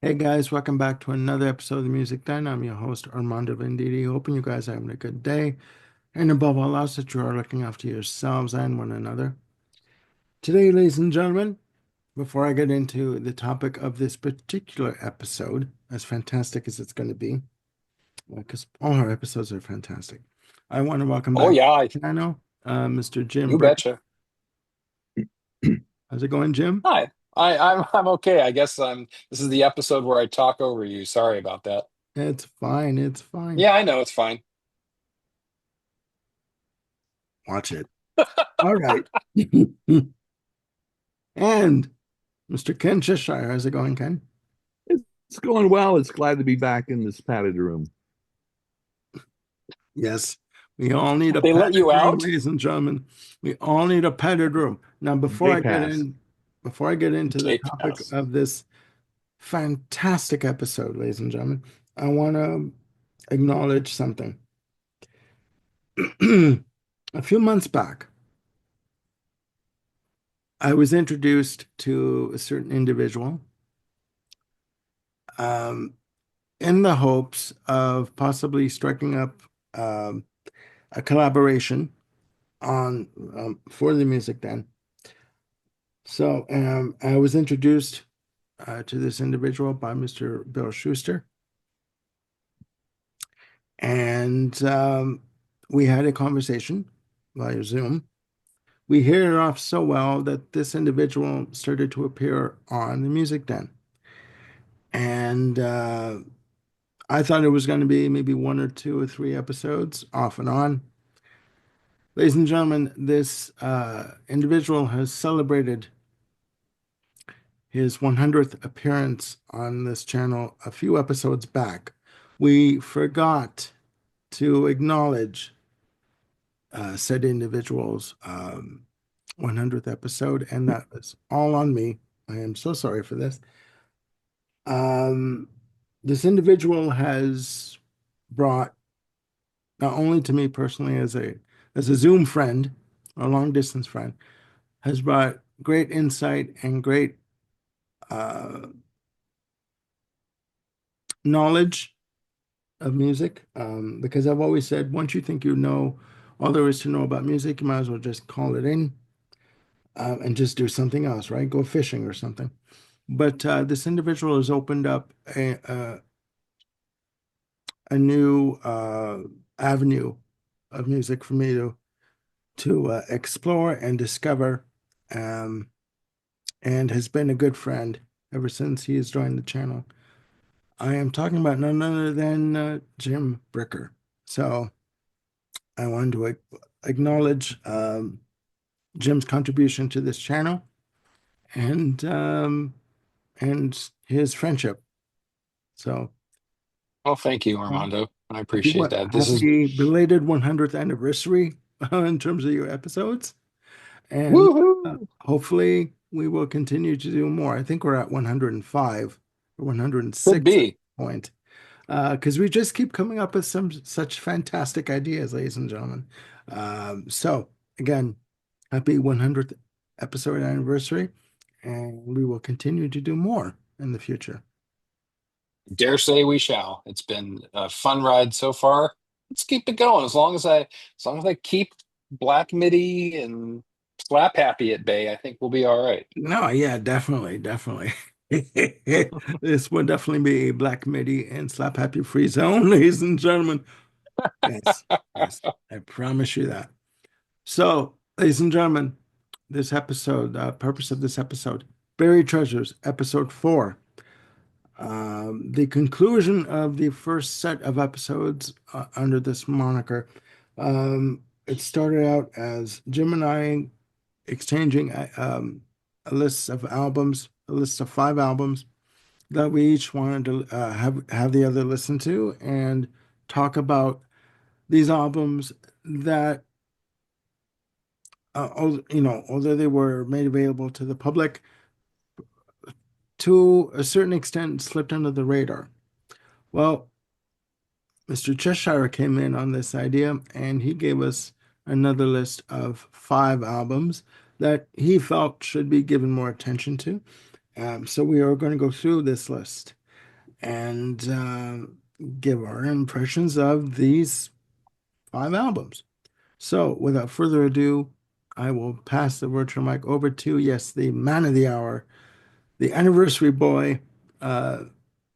Hey guys, welcome back to another episode of the Music Den. I'm your host Armando Venditti. Hoping you guys are having a good day, and above all else, that you are looking after yourselves and one another. Today, ladies and gentlemen, before I get into the topic of this particular episode, as fantastic as it's going to be, because all our episodes are fantastic, I want to welcome Oh back to yeah, the channel, Mr. Jim you Brick. betcha. How's it going, Jim? Hi. I'm okay. I guess this is the episode where I talk over you. Sorry about that. It's fine. It's fine. Yeah, I know it's fine. Watch it. All right. And Mr. Ken Cheshire, how's it going, Ken? It's going well. It's glad to be back in this padded room. Yes, we all need a They let padded you room, out? ladies and gentlemen. We all need a padded room. Now, Gay pass. before I get into the Gay topic pass. of this fantastic episode, ladies and gentlemen, I want to acknowledge something. A few months back, I was introduced to a certain individual, um, in the hopes of possibly striking up um, a collaboration on for the music then. So I was introduced to this individual by Mr. Bill Schuster, and we had a conversation via Zoom. We hit it off so well that this individual started to appear on the Music Den, and I thought it was going to be maybe one or two or three episodes off and on. Ladies and gentlemen, this individual has celebrated his 100th appearance on this channel a few episodes back. We forgot to acknowledge said individual's 100th episode, and that was all on me. I am so sorry for this. Um, this individual has brought not only to me personally as a Zoom friend, a long distance friend, has brought great insight and great uh, knowledge of music, because I've always said once you think you know all there is to know about music, you might as well just call it in and just do something else, right? Go fishing or something. But this individual has opened up a new avenue of music for me to explore and discover, um, and has been a good friend ever since he has joined the channel. I am talking about none other than Jim Bricker. So I wanted to acknowledge Jim's contribution to this channel and his friendship. So Well, thank you, um, Armando. I appreciate that. This is happy belated 100th anniversary in terms of your episodes, and woohoo. hopefully we will continue to do more. I think we're at 105 or Could 106 at this be. point, because we just keep coming up with some such fantastic ideas, ladies and gentlemen. So again, happy 100th episode anniversary, and we will continue to do more in the future. Dare say we shall. It's been a fun ride so far. Let's keep it going as long as I keep Black MIDI and Slap Happy at bay, I think we'll be all right. No, yeah, definitely, definitely. This would definitely be a Black MIDI and Slap Happy Free Zone, ladies and gentlemen. Yes, yes, I promise you that. So, ladies and gentlemen, this episode, purpose of this episode, Buried Treasures, episode 4. The conclusion of the first set of episodes under this moniker. It started out as Jim and I exchanging a list of albums, a list of 5 albums that we each wanted to have the other listen to and talk about these albums that, although they were made available to the public, to a certain extent slipped under the radar. Well, Mr. Cheshire came in on this idea and he gave us another list of 5 albums that he felt should be given more attention to. So we are going to go through this list. and give our impressions of these 5 albums. So, without further ado, I will pass the virtual mic over to, yes, the man of the hour, the anniversary boy, uh,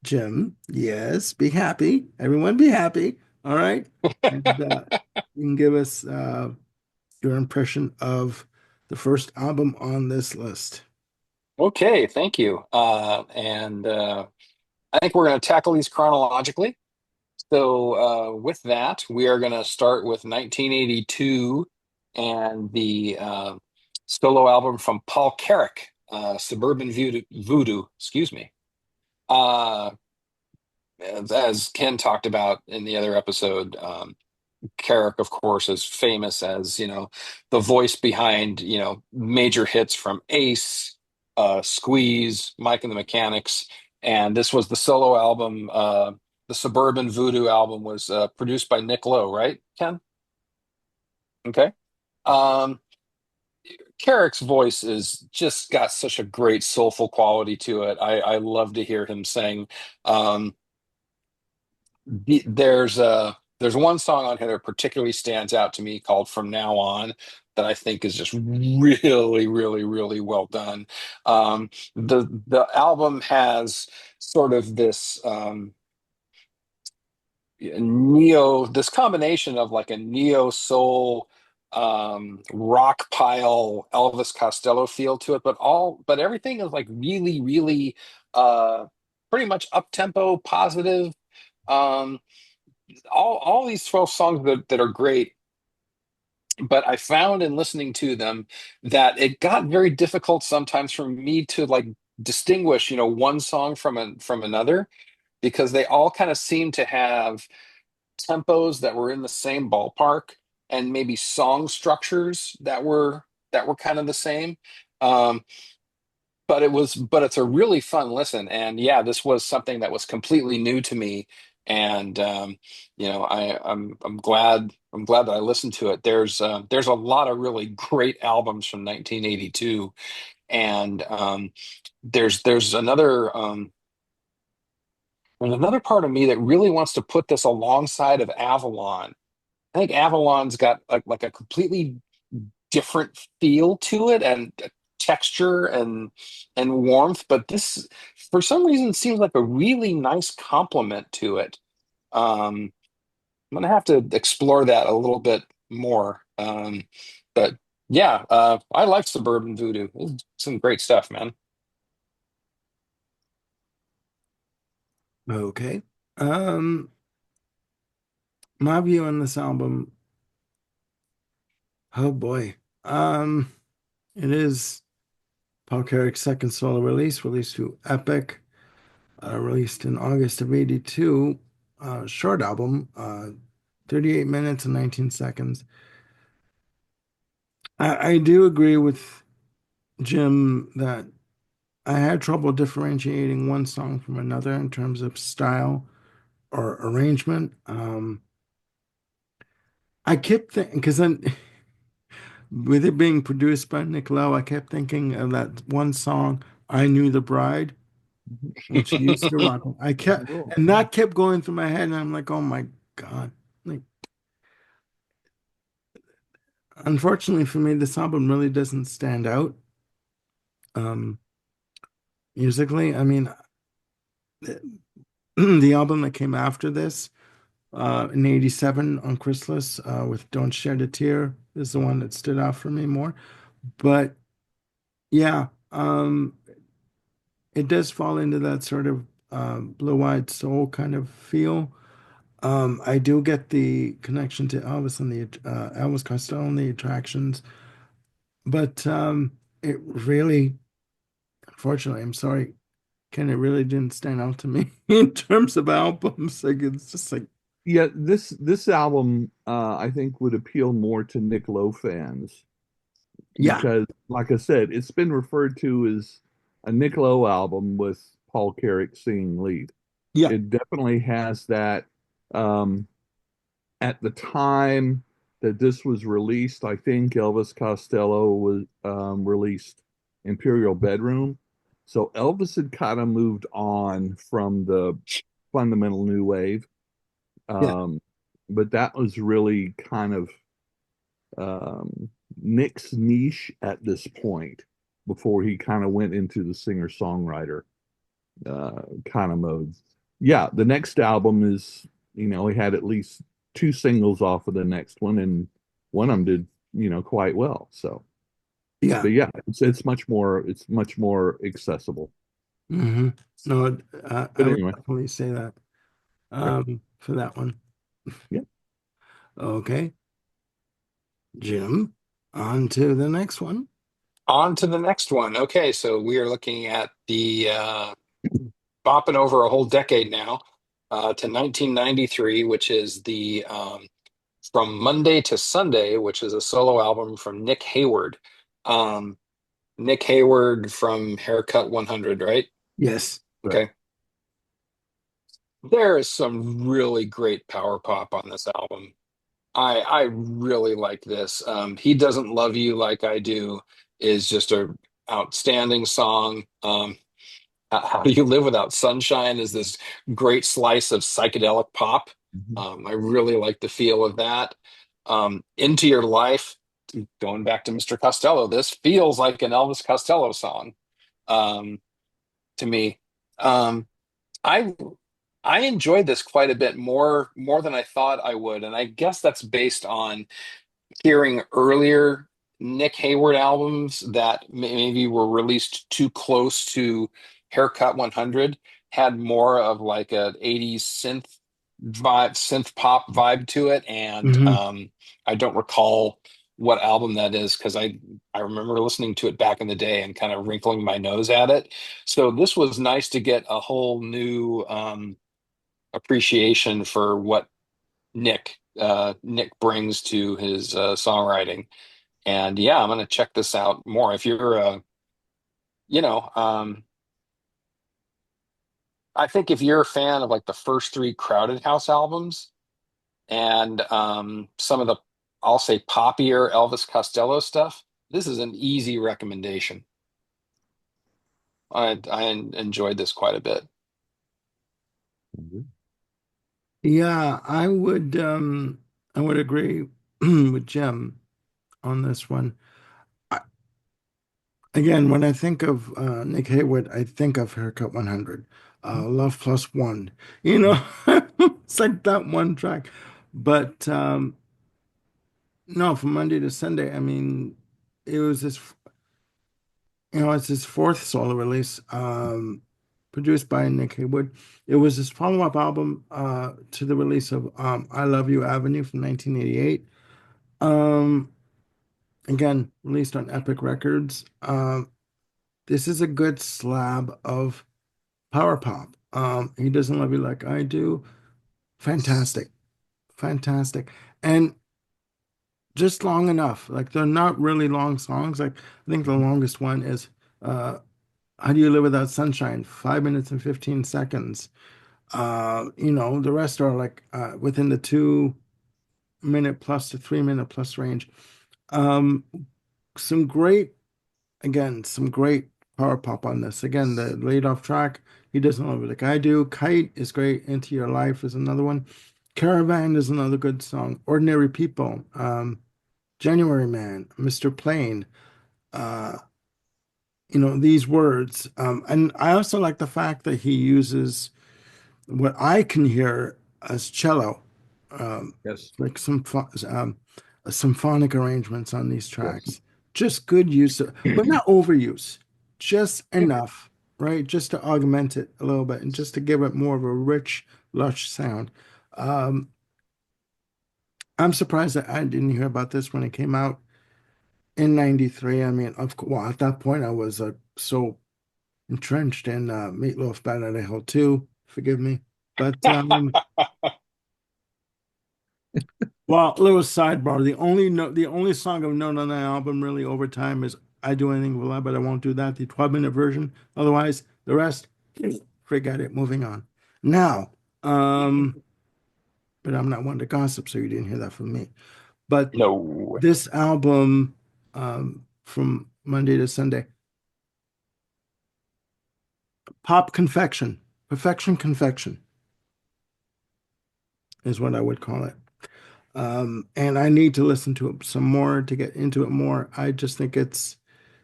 Jim. Yes, be happy. Everyone be happy. All right. And you can give us your impression of the first album on this list. Okay, thank you. And I think we're going to tackle these chronologically. So, with that, we are going to start with 1982 and the solo album from Paul Carrack, Suburban Voodoo, excuse me. Uh, as Ken talked about in the other episode, Carrack, of course, is famous as, the voice behind, major hits from Ace, Squeeze, Mike and the Mechanics. And this was the solo album. The Suburban Voodoo album was produced by Nick Lowe, right, Ken? Okay. Um, Carrick's voice is just got such a great soulful quality to it. I love to hear him sing. Um, there's one song on here that particularly stands out to me called "From Now On" that I think is just really, really, really well done. The album has sort of this combination of like a neo soul rock pile Elvis Costello feel to it, but everything is like really, really pretty much up tempo, positive. Um, all these 12 songs that are great, but I found in listening to them that it got very difficult sometimes for me to like distinguish, one song from another, because they all kind of seem to have tempos that were in the same ballpark, and maybe song structures that were kind of the same. Um, but it's a really fun listen, and yeah, this was something that was completely new to me, and I'm glad that I listened to it. There's a lot of really great albums from 1982, and there's another part of me that really wants to put this alongside of Avalon. I think Avalon's got like a completely different feel to it, and texture and warmth, but this for some reason seems like a really nice complement to it. I'm gonna have to explore that a little bit more. But yeah, I like Suburban Voodoo. It's some great stuff, man. Okay. Um, my view on this album, oh boy. Um, it is Paul Carrick's second solo release, released through Epic, released in August of '82. Short album, 38 minutes and 19 seconds. I do agree with Jim that I had trouble differentiating one song from another in terms of style or arrangement. I kept thinking, because then with it being produced by Nick Lowe, I kept thinking of that one song, I Knew the Bride, when she used to rock. Cool. And that kept going through my head, and I'm like, oh my God. Like, unfortunately for me, this album really doesn't stand out um, musically. I mean, the, the album that came after this, in '87 on Chrysalis, with Don't Shed a Tear, is the one that stood out for me more. But yeah, it does fall into that sort of blue-eyed soul kind of feel. I do get the connection to Elvis and the Elvis Costello and the attractions, but it really, unfortunately, I'm sorry, Ken, it really didn't stand out to me in terms of albums. Like it's just like, Yeah, this album I think would appeal more to Nick Lowe fans yeah, because, like I said, it's been referred to as a Nick Lowe album with Paul Carrick singing lead. yeah, It definitely has that. Um, at the time that this was released, I think Elvis Costello was released Imperial Bedroom, So Elvis had kind of moved on from the fundamental new wave. Yeah. Um, but that was really kind of Nick's niche at this point before he kind of went into the singer-songwriter kind of mode. Yeah, the next album is, he had at least two singles off of the next one, and one of them did, quite well. So, Yeah. but yeah, it's much more accessible. Hmm. No, I But would anyway, definitely say that right. for that one. Yeah. Okay, Jim, on to the next one. On to the next one. Okay, so we are looking at the bopping over a whole decade now to 1993, which is the From Monday to Sunday, which is a solo album from Nick Hayward. Um, Nick Hayward from Haircut 100, right? Yes. Correct. Okay. There is some really great power pop on this album. I really like this. He Doesn't Love You Like I Do is just a outstanding song. How Do You Live Without Sunshine is this great slice of psychedelic pop. Mhm. I really like the feel of that. Into Your Life, going back to Mr. Costello, this feels like an Elvis Costello song um, to me. Um, I I enjoyed this quite a bit more than I thought I would, and I guess that's based on hearing earlier Nick Hayward albums that maybe were released too close to Haircut 100, had more of like a 80s synth pop vibe to it, and Hmm. I don't recall what album that is because I remember listening to it back in the day and kind of wrinkling my nose at it. So this was nice to get a whole new appreciation for what Nick brings to his songwriting. And yeah, I'm gonna check this out more. If you're you know, I think if you're a fan of like the first three Crowded House albums and some of the, I'll say, poppier Elvis Costello stuff, this is an easy recommendation. I enjoyed this quite a bit. Mhm. Yeah, I would agree with Jim on this one. I, again, when I think of Nick Haywood, I think of Haircut 100, Love Plus One. You know, it's like that one track. But no, from Monday to Sunday, I mean, it was this, it's his fourth solo release, produced by Nick Haywood. It was his follow-up album to the release of I Love You Avenue from 1988. Um, again, released on Epic Records. This is a good slab of power pop. He Doesn't Love You Like I Do. Fantastic. Fantastic. And just long enough. Like they're not really long songs. Like I think the longest one is uh How Do You Live Without Sunshine? 5 minutes and 15 seconds. The rest are like within the 2 minute plus to 3 minute plus range. Um, some great, again, some great power pop on this. Again, the laid off track, He Doesn't Love It Like I Do. Kite is great. Into Your Life is another one. Caravan is another good song. Ordinary People, January Man, Mr. Plain, uh, these words. And I also like the fact that he uses what I can hear as cello, um, Yes. like symphonic arrangements on these Yes. tracks. Just good use of, but not overuse, just Yeah. enough, right? Just to augment it a little bit and just to give it more of a rich, lush sound. Um, I'm surprised that I didn't hear about this when it came out in '93. I mean, well, at that point, I was so entrenched in Meatloaf Bad at Hill 2. Forgive me. But well, little sidebar. The only song I've known on that album really over time is I Do Anything for Love, but I won't do that. The 12-minute version. Otherwise, the rest, forget it. Moving on. Now, but I'm not one to gossip, so you didn't hear that from me. But No. this album, from Monday to Sunday, pop confection, perfection confection is what I would call it. And I need to listen to it some more to get into it more. I just think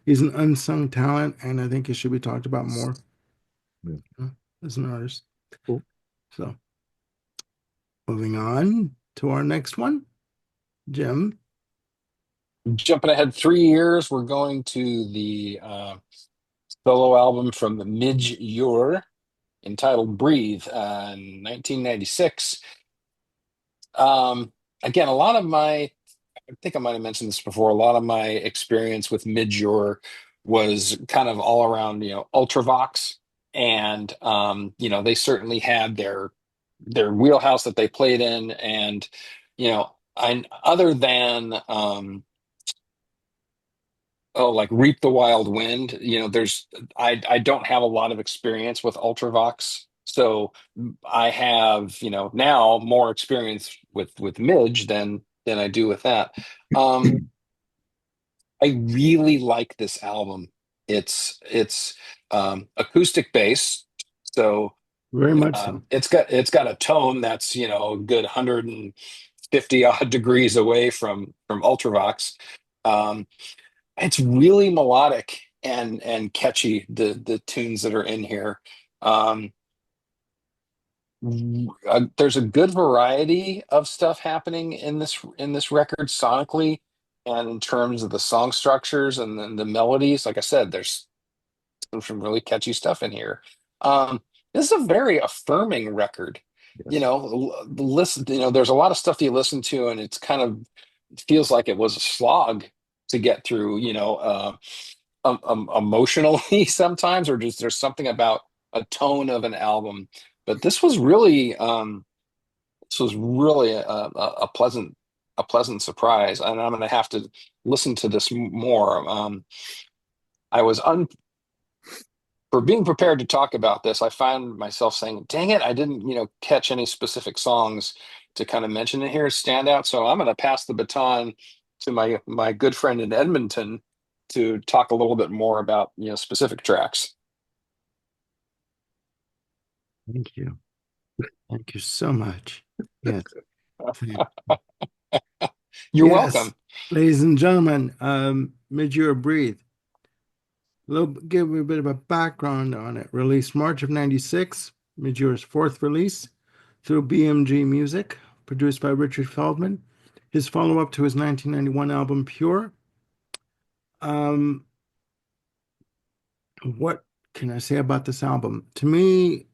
he's an unsung talent, and I think he should be talked about more Yeah. as an artist. Cool. So, moving on to our next one, Jim. Jumping ahead 3 years, we're going to the solo album from Midge Ure entitled Breathe in 1996. Again, a lot of my, I think I might have mentioned this before, a lot of my experience with Midge Ure was kind of all around, Ultravox. And, they certainly had their wheelhouse that they played in. And, other than, oh, like Reap the Wild Wind, I don't have a lot of experience with Ultravox. So I have, now more experience with Midge than I do with that. I really like this album. It's acoustic bass, so Very much so. it's got a tone that's a good 150 odd degrees away from Ultravox. Um, it's really melodic and catchy, the tunes that are in here. Um, there's a good variety of stuff happening in this record sonically and in terms of the song structures and then the melodies. Like I said, there's some really catchy stuff in here. This is a very affirming record. Yes. Listen, there's a lot of stuff you listen to and it's kind of feels like it was a slog to get through, emotionally sometimes, or just there's something about a tone of an album. But this was really a pleasant surprise, and I'm going to have to listen to this more. I was for being prepared to talk about this. I found myself saying, "Dang it, I didn't catch any specific songs to kind of mention it here, stand out." So I'm going to pass the baton to my good friend in Edmonton to talk a little bit more about specific tracks. Thank you. Thank you so much. Yes. You're Yes, welcome. ladies and gentlemen, Mid-Year Breathe. Give you a bit of a background on it. Released March of 96, Mid-Year's fourth release through BMG Music, produced by Richard Feldman. His follow-up to his 1991 album Pure. What can I say about this album? To me,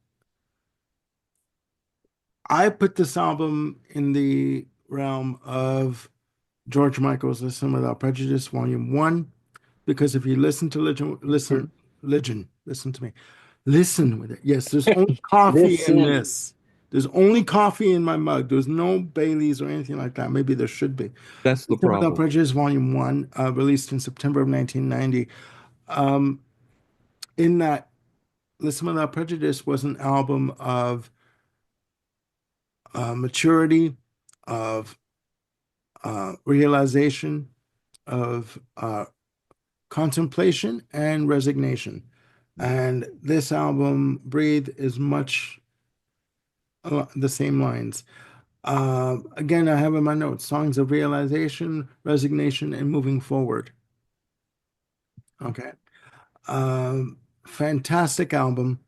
I put this album in the realm of George Michael's Listen Without Prejudice, Volume 1, because if you listen to listen to me. Listen with it. Yes, there's only coffee in Listen. this. There's only coffee in my mug. There's no Baileys or anything like that. Maybe there should be. That's the Listen Without problem. Prejudice, Volume 1, released in September of 1990. In that, Listen Without Prejudice was an album of maturity, of realization, of contemplation, and resignation. And this album, Breathe, is much the same lines. Again, I have in my notes songs of realization, resignation, and moving forward. Okay. Fantastic album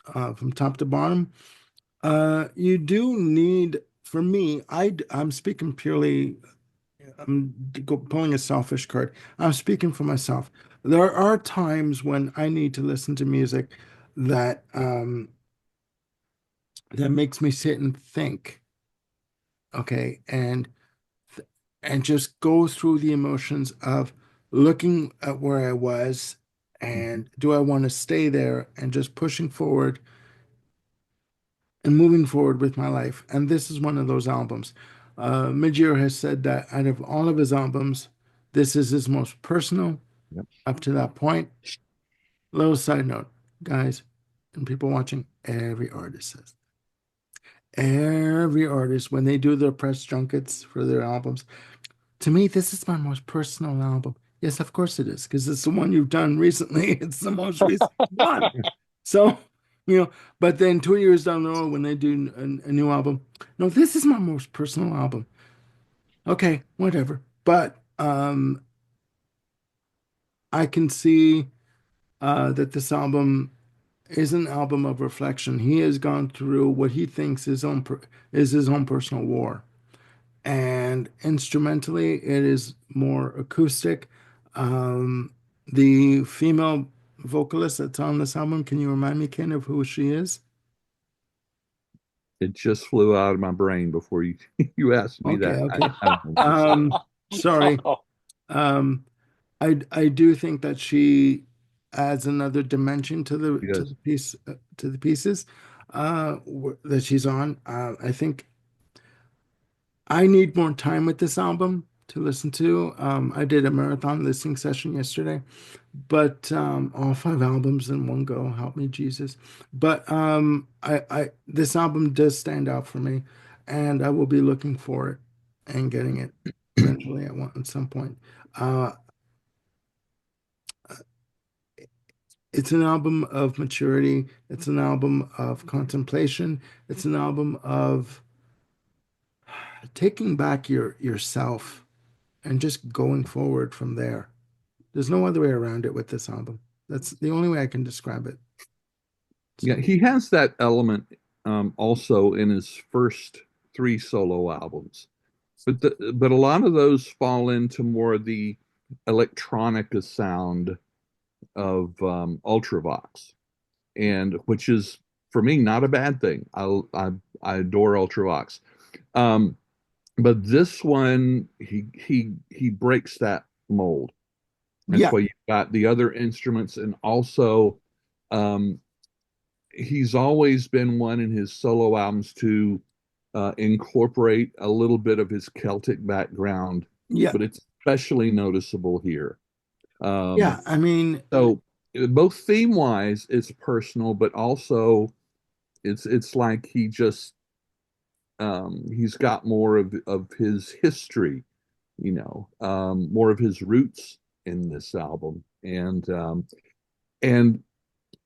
from top to bottom. You do need, for me, I'm speaking purely, pulling a selfish card. I'm speaking for myself. There are times when I need to listen to music that that makes me sit and think, okay, and just go through the emotions of looking at where I was and do I want to stay there and just pushing forward and moving forward with my life. And this is one of those albums. Midyear has said that out of all of his albums, this is his most personal Yep. up to that point. Little side note, guys, and people watching, every artist says. Every artist, when they do their press junkets for their albums, to me, this is my most personal album. Yes, of course it is, because it's the one you've done recently. It's the most recent one. So, you know, but then 2 years down the road, when they do a new album, no, this is my most personal album. Okay, whatever. But I can see that this album is an album of reflection. He has gone through what he thinks is his own personal war. And instrumentally, it is more acoustic. Um, the female vocalist that's on this album, can you remind me, Ken, of who she is? It just flew out of my brain before you you asked me Okay, that. okay. I don't know. Um, Sorry. Um, I do think that she adds another dimension to the He does. to the pieces that she's on. I think I need more time with this album to listen to. I did a marathon listening session yesterday, but all 5 albums in one go. Help me, Jesus. But I this album does stand out for me, and I will be looking for it and getting it eventually at some point. Uh, it's an album of maturity. It's an album of contemplation. It's an album of taking back yourself and just going forward from there. There's no other way around it with this album. That's the only way I can describe it. Yeah, So, he has that element also in his first 3 solo albums. But a lot of those fall into more of the electronica sound of Ultravox, and which is for me not a bad thing. I adore Ultravox. Um, but this one he breaks that mold. That's yeah, why you've got the other instruments, and also um, he's always been one in his solo albums to incorporate a little bit of his Celtic background, yeah, but it's especially noticeable here. yeah. Um, I mean, so both theme wise, it's personal, but also it's like he's got more of his history, more of his roots in this album, and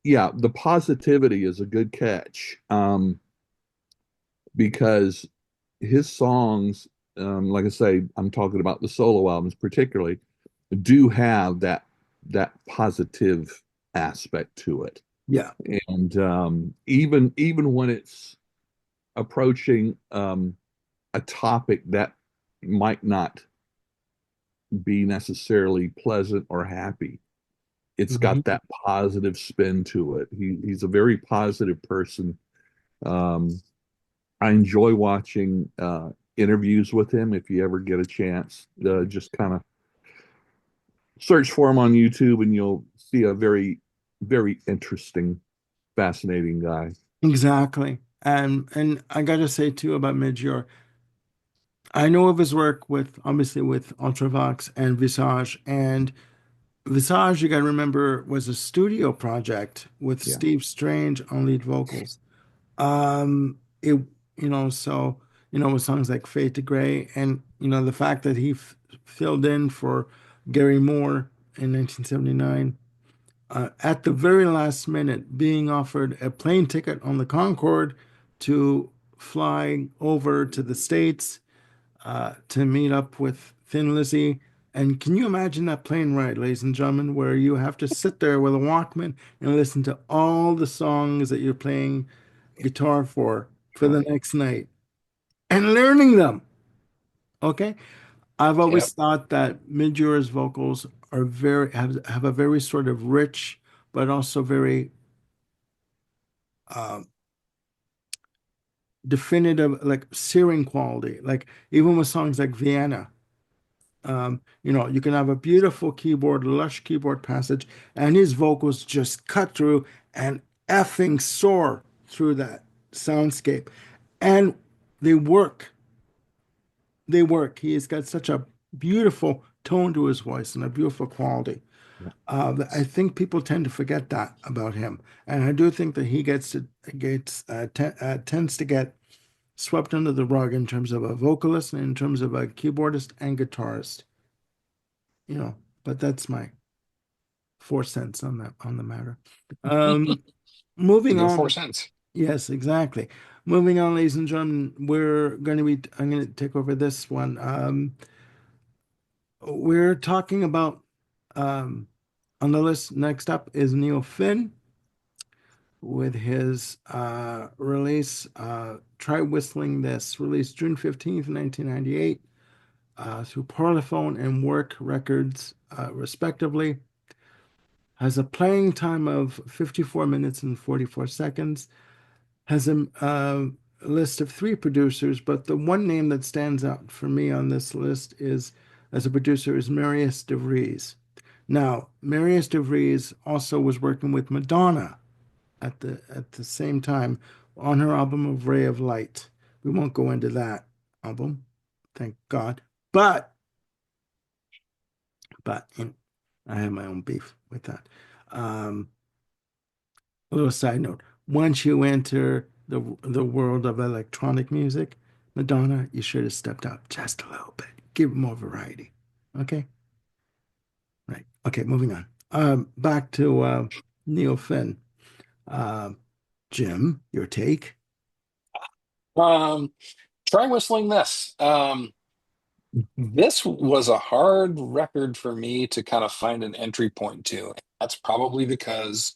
yeah, the positivity is a good catch. Because his songs, like I say, I'm talking about the solo albums particularly, do have that positive aspect to it. yeah, And even when it's approaching a topic that might not be necessarily pleasant or happy, it's mhm. got that positive spin to it. He's a very positive person. Um, I enjoy watching interviews with him. If you ever get a chance, just kind of search for him on YouTube, and you'll see a very, very interesting, fascinating guy. Exactly. And I gotta say too about Midgear, I know of his work with obviously with Ultravox and Visage, and Visage, you gotta remember, was a studio project with Yeah, Steve Strange on lead vocals. It, so, with songs like Fade to Gray, and, the fact that he f filled in for Gary Moore in 1979, at the very last minute, being offered a plane ticket on the Concorde to fly over to the States, to meet up with Thin Lizzy. And can you imagine that plane ride, ladies and gentlemen, where you have to sit there with a Walkman and listen to all the songs that you're playing guitar for the right. next night and learning them. Okay. I've Yep. always thought that Midgear's vocals are have a very sort of rich, but also very uh, definitive, like searing quality. Like even with songs like Vienna, you can have a beautiful keyboard, lush keyboard passage, and his vocals just cut through and effing soar through that soundscape. And they work. They work. He has got such a beautiful tone to his voice and a beautiful quality. Yeah. I think people tend to forget that about him, and I do think that he tends to get swept under the rug in terms of a vocalist and in terms of a keyboardist and guitarist. But that's my 4 cents on that on the matter. Um, moving Your four on. cents. Yes, exactly. Moving on, ladies and gentlemen, I'm going to take over this one. We're talking about um, on the list next up is Neil Finn with his release, Try Whistling This, released June 15th, 1998, through Parlophone and Work Records, respectively. Has a playing time of 54 minutes and 44 seconds. Has a list of 3 producers, but the one name that stands out for me on this list is as a producer is Marius DeVries. Now, Marius DeVries also was working with Madonna at the same time on her album of Ray of Light. We won't go into that album, thank God. But I have my own beef with that. Um, a little side note: once you enter the world of electronic music, Madonna, you should have stepped up just a little bit, give more variety. Okay, right. Okay, moving on. Back to Neil Finn. Uh, Jim, your take? Um, Try whistling this. This was a hard record for me to kind of find an entry point to. That's probably because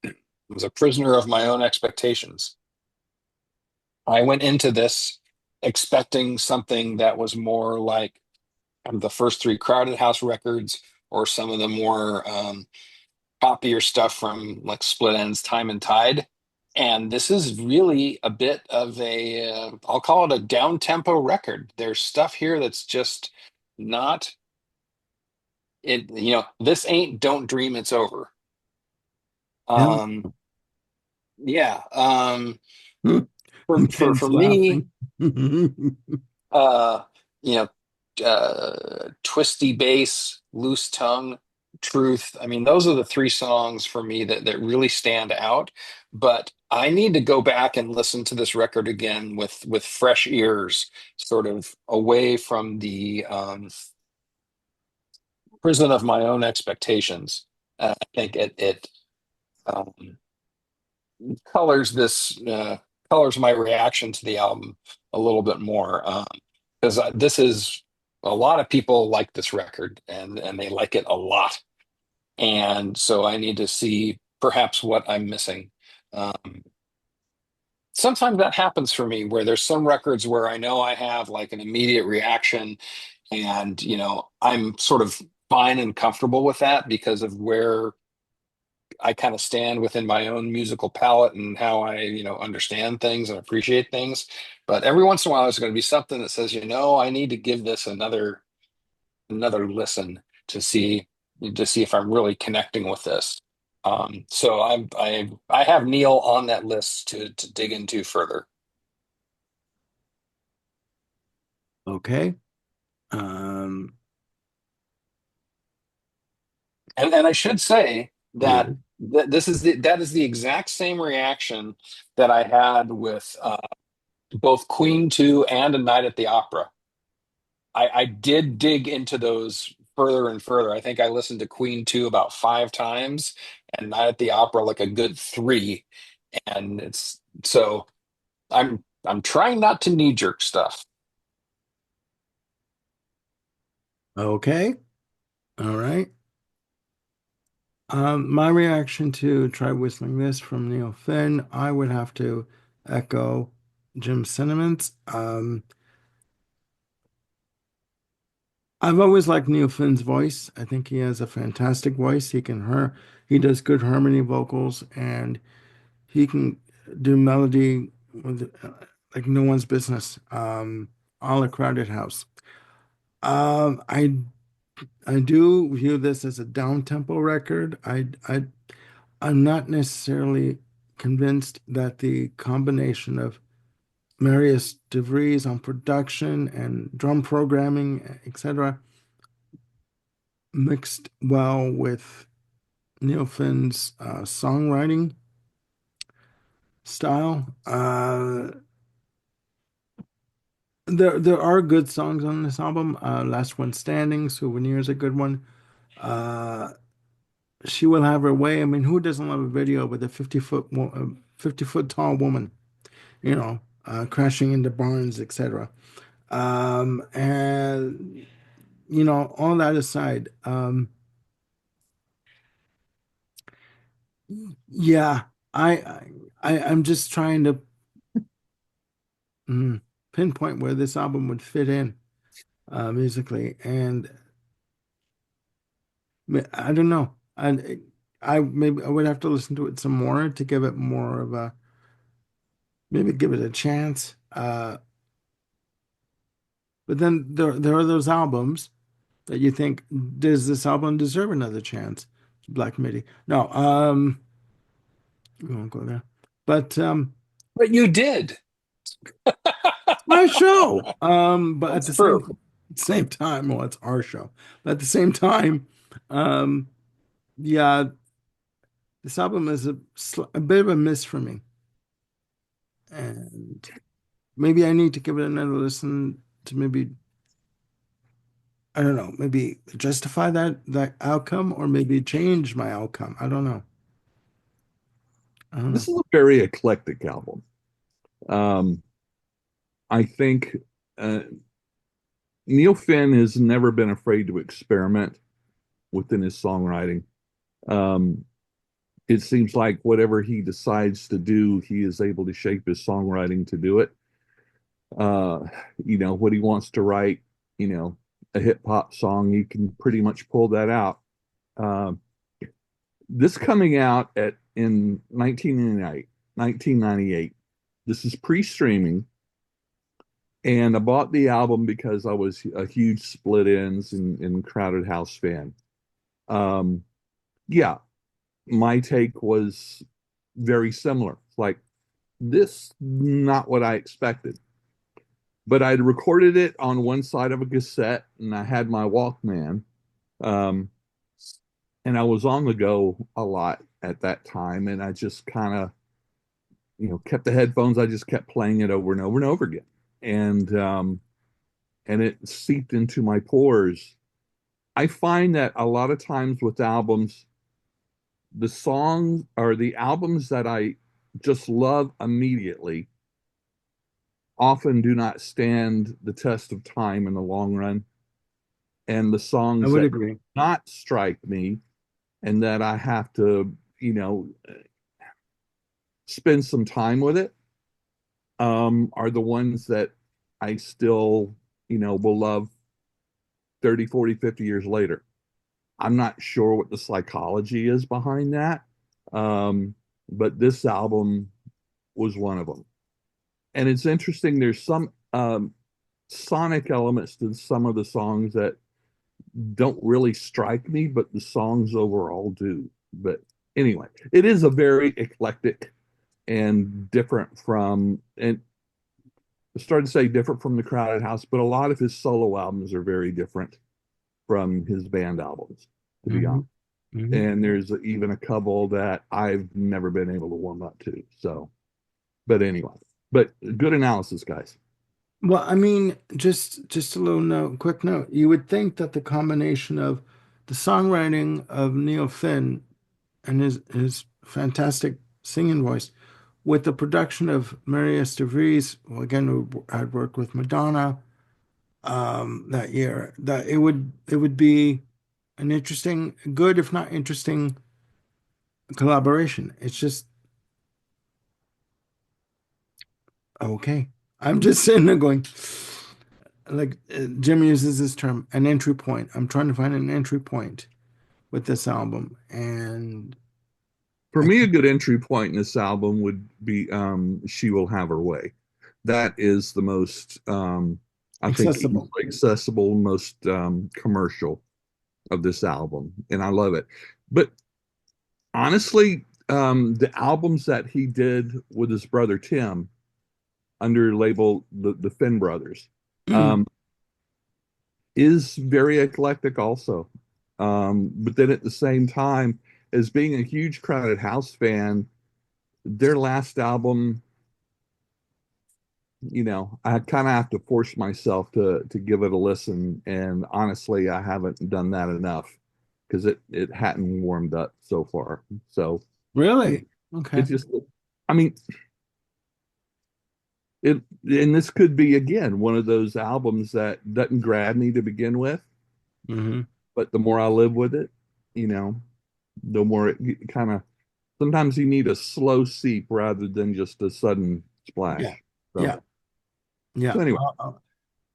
I was a prisoner of my own expectations. I went into this expecting something that was more like the first 3 Crowded House records or some of the more poppier stuff from like Split Ends, Time and Tide. And this is really a bit of I'll call it a down tempo record. There's stuff here that's just not it. This ain't Don't Dream It's Over. Yeah. Um, yeah. For Ken's me, laughing. uh, you know, Twisty Bass, Loose Tongue, Truth. I mean, those are the 3 songs for me that really stand out. But I need to go back and listen to this record again with fresh ears, sort of away from the prison of my own expectations. I think it um, colors this colors my reaction to the album a little bit more because this is a lot of people like this record and they like it a lot, and so I need to see perhaps what I'm missing. um, Sometimes that happens for me where there's some records where I know I have like an immediate reaction, and I'm sort of fine and comfortable with that because of where I kind of stand within my own musical palette and how I, understand things and appreciate things. But every once in a while, there's going to be something that says, I need to give this another listen to see if I'm really connecting with this. So I have Neil on that list to dig into further. Okay. Um, And I should say yeah. that that is the exact same reaction that I had with both Queen 2 and A Night at the Opera. I did dig into those further and further. I think I listened to Queen 2 about 5 times and Night at the Opera like a good 3. And it's so I'm trying not to knee jerk stuff. Okay. All right. My reaction to Try Whistling This from Neil Finn, I would have to echo Jim's sentiments. I've always liked Neil Finn's voice. I think he has a fantastic voice. He does good harmony vocals, and he can do melody with like no one's business. All a Crowded House. Um, I I do view this as a down-tempo record. I'm not necessarily convinced that the combination of Marius DeVries on production and drum programming, etc., mixed well with Neil Finn's songwriting style. There are good songs on this album. Last One Standing, Souvenir is a good one. Uh, She Will Have Her Way. I mean, who doesn't love a video with a 50 foot tall woman, crashing into barns, etc. And all that aside, yeah, I'm just trying to mm, pinpoint where this album would fit in musically, and I don't know. I maybe I would have to listen to it some more to give it more of a maybe give it a chance. But then there are those albums that you think, does this album deserve another chance? Black Midi. No, we won't go there. But But you did. my show. But at That's the true. same time, well, it's our show. But at the same time, um, yeah, this album is a bit of a miss for me, and maybe I need to give it another listen to maybe I don't know, maybe justify that outcome or maybe change my outcome. I don't know. I don't know. This is a very eclectic album. Um, I think uh, Neil Finn has never been afraid to experiment within his songwriting. Um, it seems like whatever he decides to do, he is able to shape his songwriting to do it. Uh, what he wants to write, a hip hop song, he can pretty much pull that out. Um, this coming out in 1998. This is pre-streaming, and I bought the album because I was a huge Split Enz and Crowded House fan. Um, yeah, my take was very similar. Like this, not what I expected. But I'd recorded it on one side of a cassette, and I had my Walkman. Um, and I was on the go a lot at that time, and I just kind of, kept the headphones. I just kept playing it over and over and over again, and it seeped into my pores. I find that a lot of times with albums, the songs or the albums that I just love immediately often do not stand the test of time in the long run. And the I songs would that agree. not strike me and that I have to, spend some time with it, are the ones that I still, will love 30, 40, 50 years later. I'm not sure what the psychology is behind that. But this album was one of them. And it's interesting, there's some sonic elements to some of the songs that don't really strike me, but the songs overall do. But anyway, it is a very eclectic and different from, and I started to say different from the Crowded House, but a lot of his solo albums are very different from his band albums, to be Hmm. honest. Hmm. And there's even a couple that I've never been able to warm up to. So, but anyway, but good analysis, guys. Well, I mean, just a little note, quick note. You would think that the combination of the songwriting of Neil Finn and his fantastic singing voice with the production of Marius de Vries, who again who had worked with Madonna that year, that it would be an interesting, good if not interesting collaboration. It's just okay. I'm just sitting there going, like Jim uses this term, an entry point. I'm trying to find an entry point with this album, and For I me, a can't, good entry point in this album would be She Will Have Her Way. That is the most, I think, accessible. easily accessible, most commercial of this album. And I love it. But honestly, the albums that he did with his brother Tim under label the Finn Brothers Mm. um, is very eclectic also. But then at the same time, as being a huge Crowded House fan, their last album, I kind of have to force myself to give it a listen, and honestly, I haven't done that enough. because it hadn't warmed up so far. So Really? it Okay. just, I mean, it and this could be again one of those albums that doesn't grab me to begin with, Hmm. but the more I live with it, you know, the more it kind of sometimes you need a slow seep rather than just a sudden Yeah. splash. So, Yeah. Yeah. so anyway,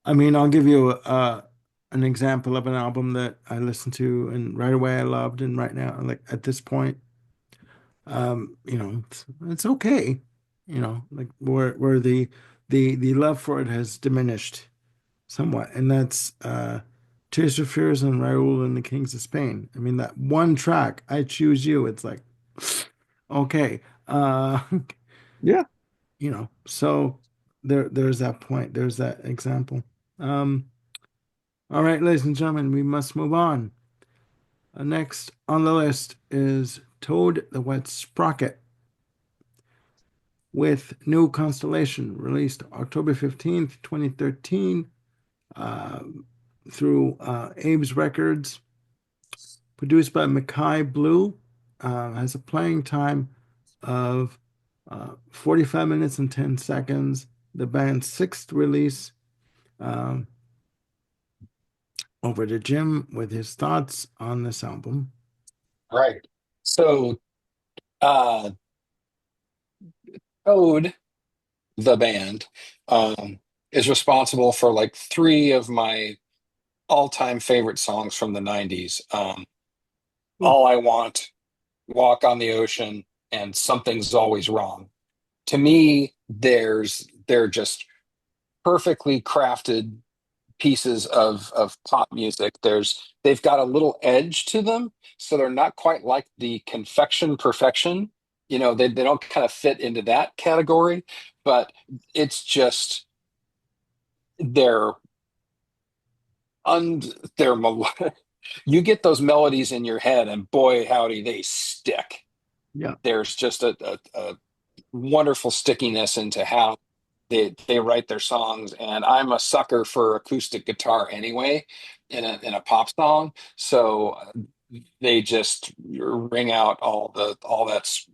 I mean, I'll give you an example of an album that I listened to and right away I loved, and right now, like at this point, it's okay, like where the love for it has diminished somewhat, and that's Tears for Fears and Raoul and the Kings of Spain. I mean, that one track, I Choose You, it's like, okay, yeah. so there's that point, there's that example. Um, all right, ladies and gentlemen, we must move on. Next on the list is Toad the Wet Sprocket with New Constellation, released October 15th, 2013, uh, through Abe's Records, produced by Mackay Blue, has a playing time of 45 minutes and 10 seconds. The band's sixth release. Um, Over to Jim with his thoughts on this album. Right. So, uh, Toad, the band, is responsible for like three of my all-time favorite songs from the 90s. Ooh, All I Want, Walk on the Ocean, and Something's Always Wrong. To me, they're just perfectly crafted pieces of pop music. They've got a little edge to them, so they're not quite like the Confection Perfection. They don't kind of fit into that category, but it's just they're un they're you get those melodies in your head, and boy, howdy, they stick. yeah. There's just a wonderful stickiness into how they write their songs, and I'm a sucker for acoustic guitar anyway in a pop song. So they just ring out all that's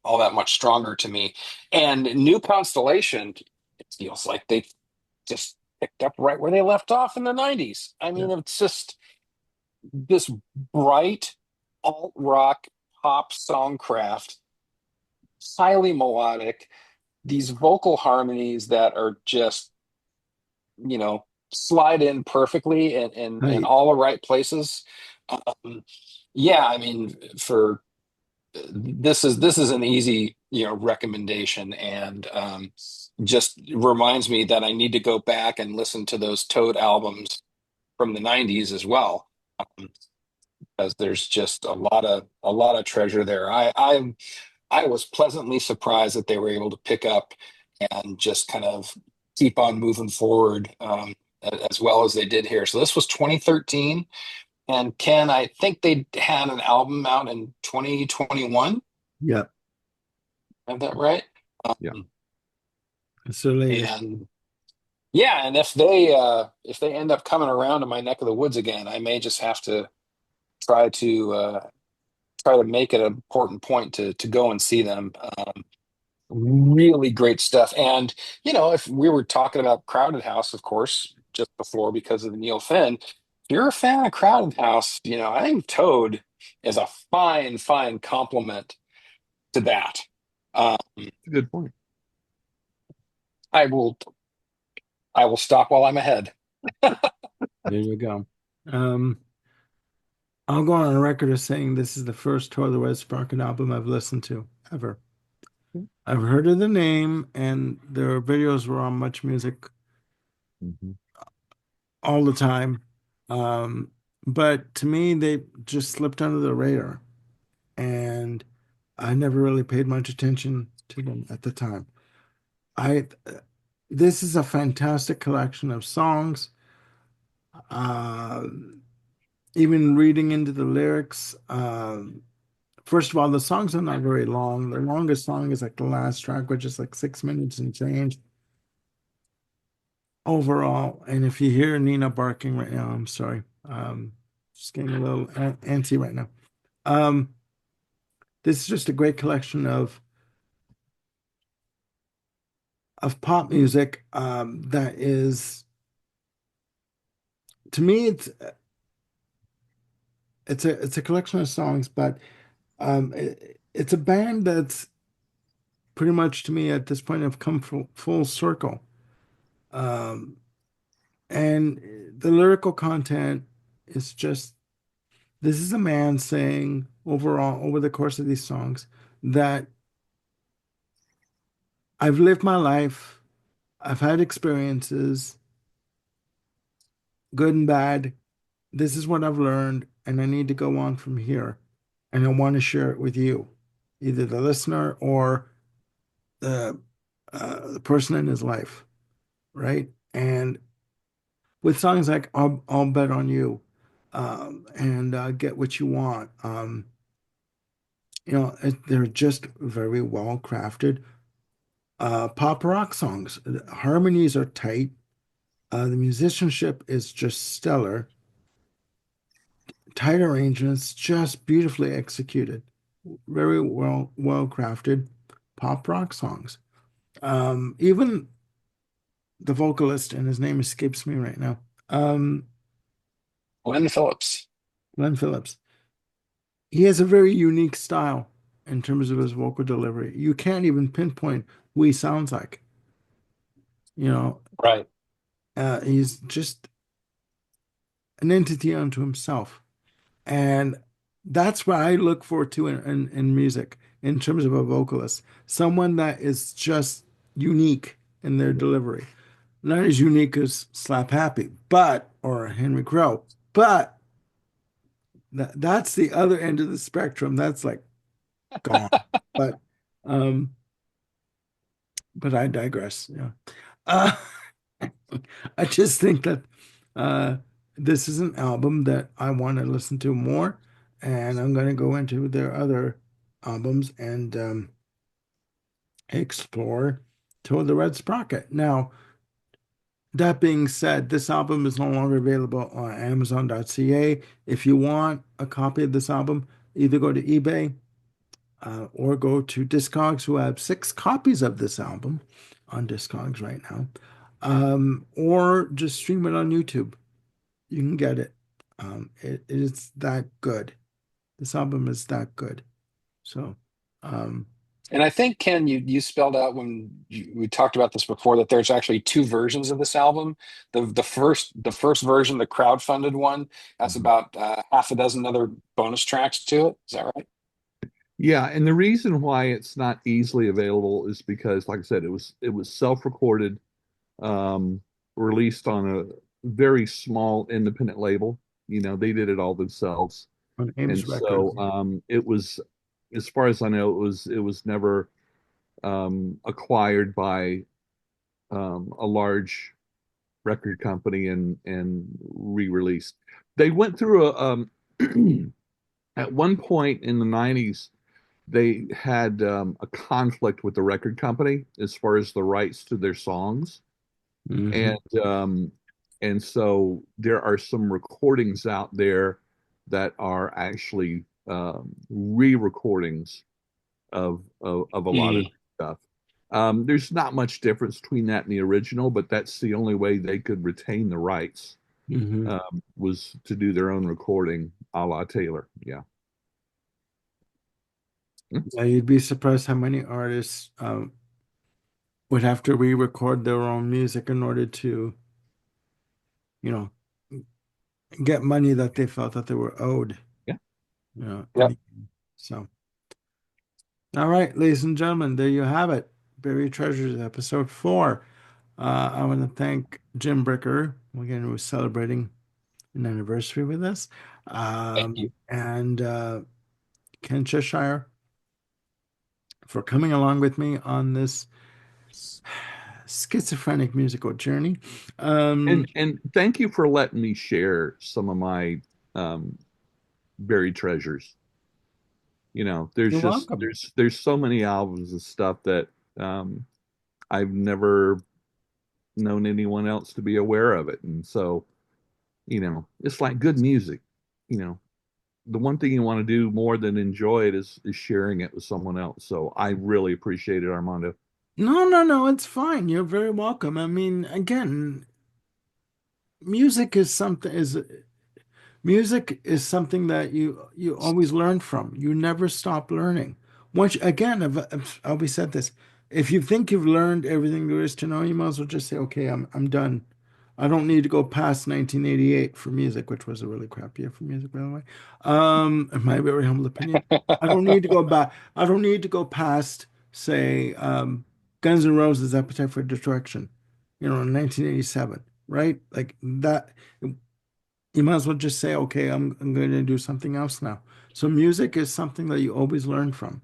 all that much stronger to me. And New Constellation, it feels like they just picked up right where they left off in the 90s. I Yeah. mean, it's just this bright alt rock pop songcraft, highly melodic, these vocal harmonies that are just, slide in perfectly in Hey, all the right places. Yeah, I mean, for this is an easy, recommendation, and just reminds me that I need to go back and listen to those Toad albums from the 90s as well. Because there's just a lot of treasure there. I was pleasantly surprised that they were able to pick up and just kind of keep on moving forward, as well as they did here. So this was 2013, and Ken, I think they had an album out in 2021. yeah, Have that right? Yeah. it's the latest. And yeah, and if they end up coming around to my neck of the woods again, I may just have to try to uh, try to make it an important point to go and see them. Really great stuff. And, if we were talking about Crowded House, of course, just before because of the Neil Finn, if you're a fan of Crowded House, I think Toad is a fine, fine complement to that. Um, That's a good point. I will I will stop while I'm ahead. There you go. Um, I'll go on record as saying this is the first Toilet Red Sprocket album I've listened to ever. I've heard of the name, and their videos were on Much Music Mm-hmm. all the time. Um, but to me, they just slipped under the radar, and I never really paid much attention to them at the time. I This is a fantastic collection of songs. Uh, Even reading into the lyrics, first of all, the songs are not very long. The longest song is like the last track, which is like 6 minutes and change overall. And if you hear Nina barking right now, I'm sorry. just getting a little antsy right now. Um, this is just a great collection of pop music that is, to me, it's a collection of songs, but it's a band that's pretty much to me at this point have come full circle. Um, and the lyrical content is just this is a man saying overall over the course of these songs that I've lived my life, I've had experiences, good and bad. This is what I've learned, and I need to go on from here. And I want to share it with you, either the listener or the the person in his life, right? And with songs like I'll Bet on You, and Get What You Want, they're just very well crafted pop rock songs. The harmonies are tight. The musicianship is just stellar. Tight arrangements, just beautifully executed. Very well crafted pop rock songs. Even the vocalist, and his name escapes me right now. Glenn Phillips. Glenn Phillips. He has a very unique style in terms of his vocal delivery. You can't even pinpoint who he sounds like. You know, Right. he's just an entity unto himself. And that's what I look forward to in music in terms of a vocalist. Someone that is just unique in their delivery. Not as unique as Slap Happy, but or Henry Crow, but that's the other end of the spectrum. That's like gone. But um, but I digress. Yeah. Uh, I just think that uh, this is an album that I want to listen to more, and I'm going to go into their other albums and explore Toad the Red Sprocket. Now, that being said, this album is no longer available on Amazon.ca. If you want a copy of this album, either go to eBay or go to Discogs, who have 6 copies of this album on Discogs right now, or just stream it on YouTube. You can get it. It is that good. This album is that good. So, um, And I think, Ken, you spelled out we talked about this before that there's actually two versions of this album. The first version, the crowdfunded one, has about half a dozen other bonus tracks to it. Is that right? Yeah, and the reason why it's not easily available is because, like I said, it was self-recorded, um, released on a very small independent label. They did it all themselves, on and Ames Records. so it was, as far as I know, it was never acquired by a large record company and re-released. They went through at one point in the 90s, they had a conflict with the record company as far as the rights to their songs. Mhm. And so there are some recordings out there that are actually re-recordings of a lot of Hmm. stuff. There's not much difference between that and the original, but that's the only way they could retain the rights, Mhm. was to do their own recording, a la Taylor. Yeah. Yeah, you'd be surprised how many artists would have to re-record their own music in order to, you know, get money that they felt that they were owed. Yeah. Yep. So, all right, ladies and gentlemen, there you have it. Buried Treasures, episode 4. I want to thank Jim Bricker. Again, who was celebrating an anniversary with us. Thank you. And Ken Cheshire for coming along with me on this schizophrenic musical journey. And thank you for letting me share some of my um, buried treasures. There's You're just welcome. there's so many albums and stuff that um, I've never known anyone else to be aware of it, and so it's like good music. you know, the one thing you want to do more than enjoy it is sharing it with someone else. So I really appreciate it, Armando. No, no, no, it's fine. You're very welcome. I mean, again, music is something is music is something that you always learn from. You never stop learning. Once again, I've always said this. If you think you've learned everything there is to know, you might as well just say, "Okay, I'm done. I don't need to go past 1988 for music," which was a really crap year for music, by the way. In my very humble opinion, I don't need to go back. I don't need to go past, say, Guns N' Roses' Appetite for Destruction, in 1987, right? Like that. You might as well just say, okay, I'm going to do something else now. So music is something that you always learn from,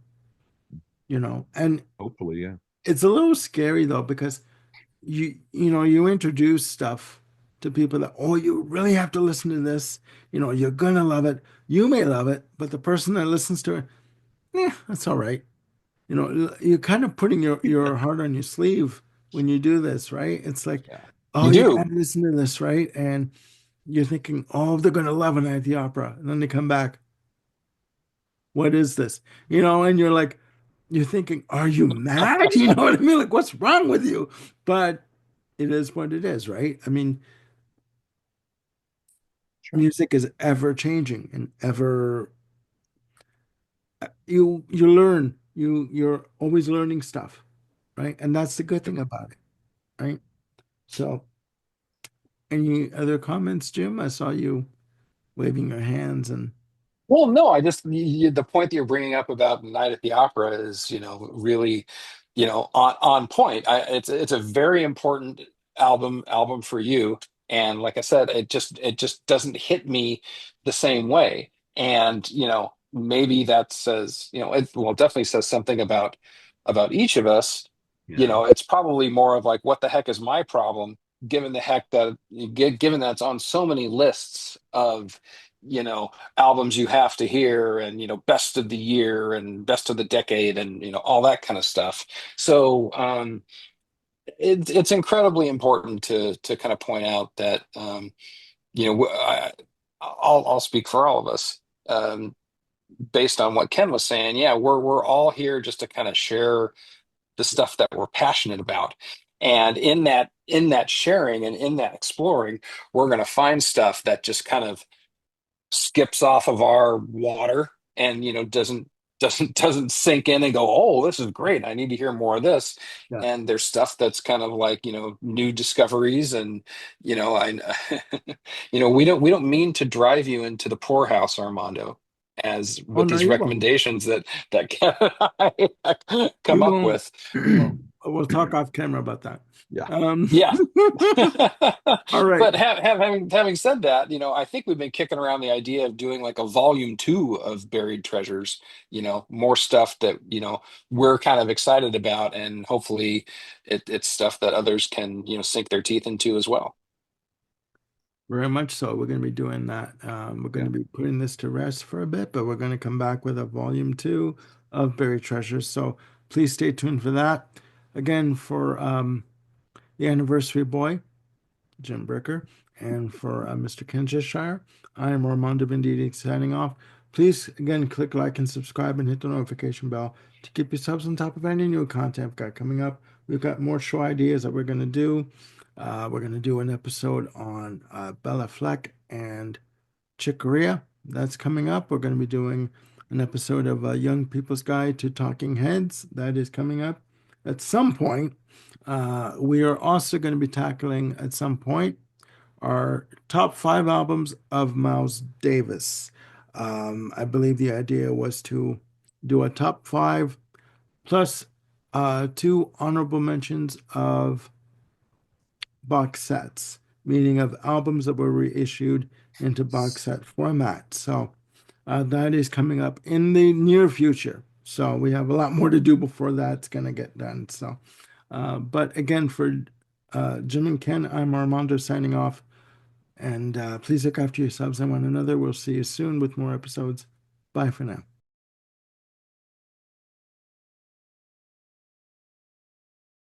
and Hopefully, yeah. it's a little scary though, because you introduce stuff to people that, oh, you really have to listen to this, you're gonna love it. You may love it, but the person that listens to it, that's all right. You're kind of putting your heart on your sleeve when you do this, right? It's like, Yeah, oh, you you gotta do. listen to this, right? And you're thinking, oh, they're gonna love Night at the Opera, and then they come back, what is this? And you're thinking, are you mad? You know what I mean? Like, what's wrong with you? But it is what it is, right? I mean, Sure. music is ever changing and ever you learn. You're always learning stuff, right? And that's the good thing about it, right? So, any other comments, Jim? I saw you waving your hands and Well, no, I just the point that you're bringing up about Night at the Opera is, really, on point. It's a very important album for you, and like I said, it just doesn't hit me the same way. And maybe that says, it well definitely says something about each of us. Yeah. It's probably more of like, what the heck is my problem? Given that it's on so many lists of you know albums you have to hear, and best of the year and best of the decade, and all that kind of stuff. So it's incredibly important to kind of point out that I'll speak for all of us, based on what Ken was saying. Yeah, we're all here just to kind of share the stuff that we're passionate about. And in that sharing and in that exploring, we're going to find stuff that just kind of skips off of our water, and doesn't sink in and go, oh, this is great, I need to hear more of this. yeah. And there's stuff that's kind of like new discoveries. And I we don't mean to drive you into the poorhouse, Armando, as Oh with no, these you won't. recommendations that Ken and I come You up won't. with. Well, we'll talk off camera about that. Yeah. Um, Yeah. all right. But having said that, I think we've been kicking around the idea of doing like a volume two of Buried Treasures, more stuff that, we're kind of excited about, and hopefully it's stuff that others can, sink their teeth into as well. Very much so. We're going to be doing that. We're going Yeah. to be putting this to rest for a bit, but we're going to come back with a volume two of Buried Treasures. So please stay tuned for that. Again, for the anniversary boy, Jim Bricker, and for Mr. Ken Cheshire, I am Armando Venditti signing off. Please, again, click like and subscribe and hit the notification bell to keep yourselves on top of any new content we've got coming up. We've got more show ideas that we're going to do. We're going to do an episode on Bella Fleck and Chick Corea. That's coming up. We're going to be doing an episode of Young People's Guide to Talking Heads. That is coming up at some point. We are also going to be tackling at some point our top 5 albums of Miles Davis. I believe the idea was to do a top 5 plus 2 honorable mentions of box sets, meaning of albums that were reissued into box set format. So that is coming up in the near future. So we have a lot more to do before that's going to get done. So, but again, for Jim and Ken, I'm Armando signing off. And please look after yourselves and one another. We'll see you soon with more episodes. Bye for now.